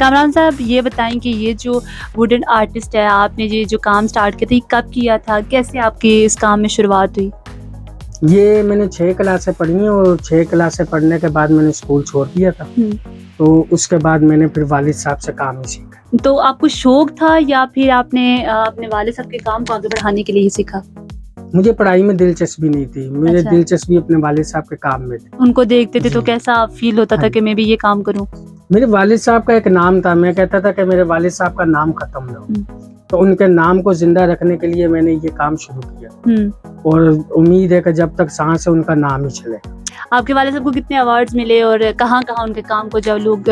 कामरान साहब, ये बताएं कि ये जो वुडन आर्टिस्ट है, आपने ये जो काम स्टार्ट किया था, ये कब किया था? कैसे आपकी इस काम में शुरुआत हुई? ये मैंने 6 क्लासें पढ़ी हैं और 6 क्लासें पढ़ने के बाद मैंने स्कूल छोड़ दिया था। तो उसके बाद मैंने फिर वालिद साहब से काम ही सीखा। तो आपको शौक था या फिर आपने अपने वालिद साहब के काम को आगे बढ़ाने के लिए ही सीखा? मुझे पढ़ाई में दिलचस्पी नहीं थी, मुझे अच्छा। दिलचस्पी अपने वालिद साहब के काम में थी। उनको देखते थे तो जी। कैसा फील होता था हाँ कि मैं भी ये काम करूं? मेरे वालिद साहब का एक नाम था, मैं कहता था कि मेरे वालिद साहब का नाम खत्म ना हो। तो उनके नाम को जिंदा रखने के लिए मैंने ये काम शुरू किया और उम्मीद है कि जब तक सांस है उनका नाम ही चले। आपके वालिद साहब को कितने अवार्ड्स मिले और कहाँ कहाँ उनके काम को जब लोग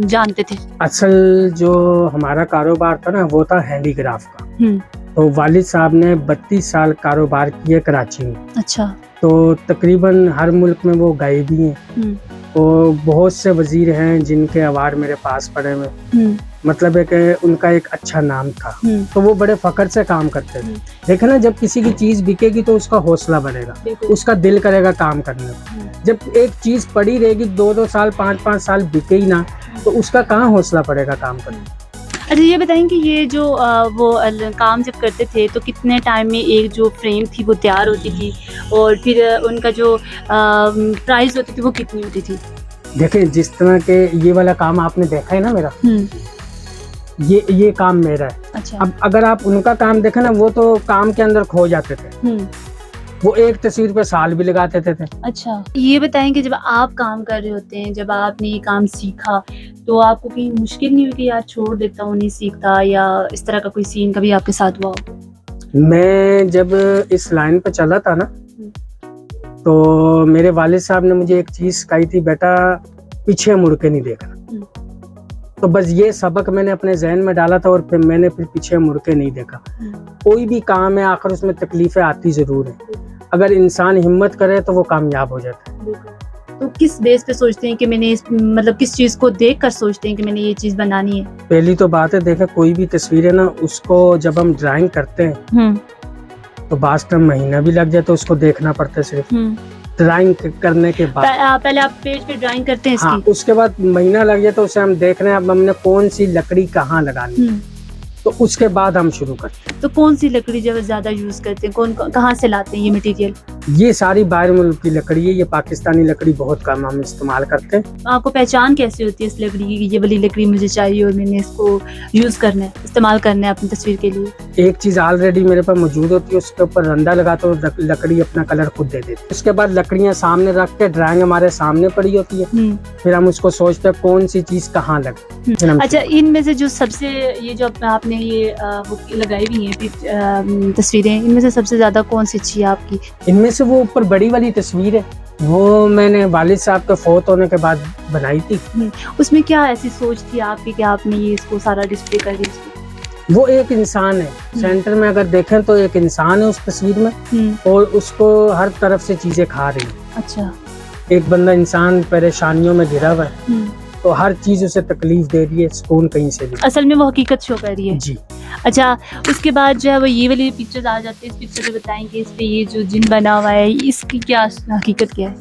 जानते थे? असल जो हमारा कारोबार था ना वो था हैंडीक्राफ्ट का। तो वालिद साहब ने 32 साल कारोबार किए कराची में। अच्छा। तो तकरीबन हर मुल्क में वो गए भी हैं और बहुत से वजीर हैं जिनके अवार्ड मेरे पास पड़े हुए। मतलब है कि उनका एक अच्छा नाम था। तो वो बड़े फख्र से काम करते थे। देखे ना, जब किसी की चीज बिकेगी तो उसका हौसला बढ़ेगा, उसका दिल करेगा काम करने का। जब एक चीज पड़ी रहेगी 2-2 साल 5-5 साल बिके ही ना, तो उसका कहाँ हौसला पड़ेगा काम करने। अच्छा, ये बताएं कि ये जो वो काम जब करते थे तो कितने टाइम में एक जो फ्रेम थी वो तैयार होती थी और फिर उनका जो प्राइस होती थी वो कितनी होती थी? देखें, जिस तरह के ये वाला काम आपने देखा है ना मेरा, ये काम मेरा है। अच्छा। अब अगर आप उनका काम देखें ना, वो तो काम के अंदर खो जाते थे। वो एक तस्वीर पे साल भी लगाते थे। अच्छा, ये बताएं कि जब आप काम कर रहे होते हैं, जब आपने ये काम सीखा तो आपको कहीं मुश्किल नहीं हुई कि यार छोड़ देता हूँ, नहीं सीखता, या इस तरह का कोई सीन कभी आपके साथ हुआ हो? मैं जब इस लाइन पे चला था ना, तो मेरे वालिद साहब ने मुझे एक चीज सिखाई थी, बेटा पीछे मुड़ के नहीं देखना। तो बस ये सबक मैंने अपने जहन में डाला था और फिर मैंने पीछे मुड़ के नहीं देखा। कोई भी काम है आखिर उसमें तकलीफें आती जरूर है, अगर इंसान हिम्मत करे तो वो कामयाब हो जाता है। तो किस बेस पे सोचते हैं कि मैंने मतलब किस चीज को देखकर सोचते हैं कि मैंने ये चीज बनानी है? पहली तो बात है, देखे कोई भी तस्वीर है ना, उसको जब हम ड्राइंग करते हैं तो बास टाइम महीना भी लग जाए, तो उसको देखना पड़ता है सिर्फ ड्राइंग करने के बाद। पहले आप पेज पे ड्राइंग करते हैं इसकी? हाँ, उसके बाद महीना लग जाए तो उसे हम देख रहे हैं अब हमने कौन सी लकड़ी कहाँ लगानी है, तो उसके बाद हम शुरू करते हैं। तो कौन सी लकड़ी जब ज्यादा यूज करते हैं, कहाँ से लाते हैं ये मटेरियल? ये सारी बाहर मुल्क की लकड़ी है, ये पाकिस्तानी लकड़ी बहुत कम हम इस्तेमाल करते हैं। आपको पहचान कैसे होती है इस लकड़ी की, ये वाली लकड़ी मुझे चाहिए और मैंने इसको यूज करना है, इस्तेमाल करना है अपनी तस्वीर के लिए? एक चीज ऑलरेडी मेरे पास मौजूद होती है, उसके ऊपर रंदा लगा तो लकड़ी अपना कलर खुद दे देती है। उसके बाद लकड़ियां सामने रख के ड्राइंग हमारे सामने पड़ी होती है, फिर हम उसको सोचते हैं कौन सी चीज कहाँ लगे। अच्छा, इनमें से जो सबसे ये जो आपने ये लगाई हुई है तस्वीरें, इनमें से सबसे ज्यादा कौन सी अच्छी है आपकी? इनमें से वो ऊपर बड़ी वाली तस्वीर है, वो मैंने वालिद साहब के फौत होने के बाद बनाई थी। उसमें क्या ऐसी सोच थी आपकी कि आपने ये इसको सारा डिस्प्ले कर दिया? वो एक इंसान है सेंटर में, अगर देखें तो एक इंसान है उस तस्वीर में और उसको हर तरफ से चीजें खा रही है। अच्छा। एक बंदा इंसान परेशानियों में घिरा हुआ है, तो हर चीज उसे तकलीफ दे रही है, सुकून कहीं से भी। असल में वो हकीकत शो कर रही है। जी। अच्छा, उसके बाद जो है वो ये वाली पिक्चर्स आ जाती है। इस पिक्चर में बताएंगे इस पे ये जो जिन बना हुआ है, इसकी क्या हकीकत क्या है?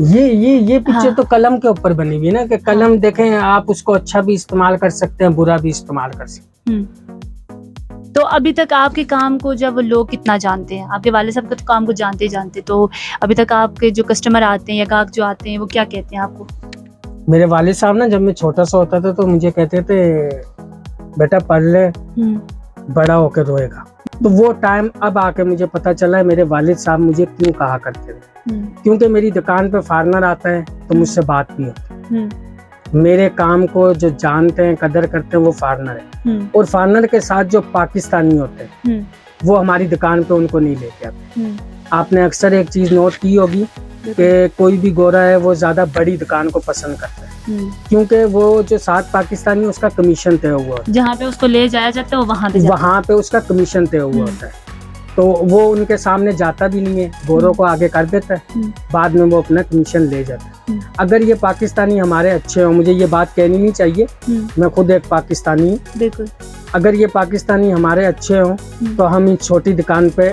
ये पिक्चर तो कलम के ऊपर बनी हुई है ना, कि कलम देखें आप, उसको अच्छा भी इस्तेमाल कर सकते हैं, बुरा भी इस्तेमाल कर सकते हैं। तो अभी तक आपके काम को जब लोग कितना जानते हैं, आपके वाले साहब के काम को जानते ही जानते, तो अभी तक आपके जो कस्टमर आते हैं या ग्राहक जो आते हैं वो क्या कहते हैं आपको? मेरे वालिद साहब ना, जब मैं छोटा सा होता था तो मुझे कहते थे बेटा पढ़ ले, बड़ा होकर रोएगा। तो वो टाइम अब आके मुझे पता चला है मेरे वालिद साहब मुझे क्यों कहा करते थे, क्योंकि मेरी दुकान पे फॉरेनर आता है तो मुझसे बात नहीं होती। मेरे काम को जो जानते हैं, कदर करते हैं, वो फॉरेनर है, और फॉरेनर के साथ जो पाकिस्तानी होते हैं वो हमारी दुकान पे उनको नहीं लेके आते। आपने अक्सर एक चीज नोट की होगी कि कोई भी गोरा है वो ज्यादा बड़ी दुकान को पसंद करता है, क्योंकि वो जो साथ पाकिस्तानी उसका कमीशन तय हुआ है, जहाँ पे उसको ले जाया जाता है वहाँ पे उसका कमीशन तय हुआ होता है, तो वो उनके सामने जाता भी नहीं है, गोरों को आगे कर देता है, बाद में वो अपना कमीशन ले जाता है। अगर ये पाकिस्तानी हमारे अच्छे हो, मुझे ये बात कहनी नहीं चाहिए, मैं खुद एक पाकिस्तानी हूँ, बिल्कुल, अगर ये पाकिस्तानी हमारे अच्छे हो तो हम इस छोटी दुकान पे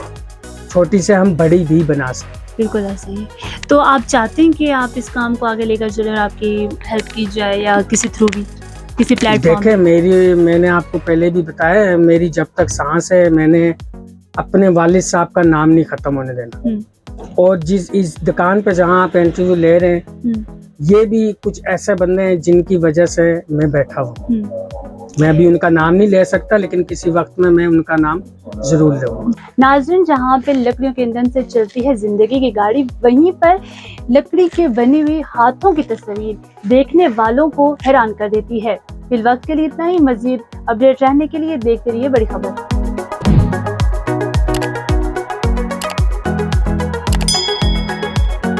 छोटी से हम बड़ी भी बना सकते। बिल्कुल ऐसा ही। तो आप चाहते हैं कि आप इस काम को आगे लेकर चलें और आपकी हेल्प की जाए या किसी थ्रू भी? किसी प्लेटफॉर्म? देखे मैंने आपको पहले भी बताया है, मेरी जब तक सांस है मैंने अपने वालिद साहब का नाम नहीं खत्म होने देना। और इस दुकान पे जहाँ आप इंटरव्यू ले रहे हैं, ये भी कुछ ऐसे बंदे हैं जिनकी वजह से मैं बैठा हूँ। मैं अभी उनका नाम नहीं ले सकता, लेकिन किसी वक्त में मैं उनका नाम जरूर लूंगा। नाज़रीन, जहाँ पे लकड़ियों के ईंधन से चलती है जिंदगी की गाड़ी, वहीं पर लकड़ी के बनी हुई हाथों की तस्वीर देखने वालों को हैरान कर देती है। फिलहाल के लिए इतना ही। मजीद अपडेट रहने के लिए देखते रहिए बड़ी खबर।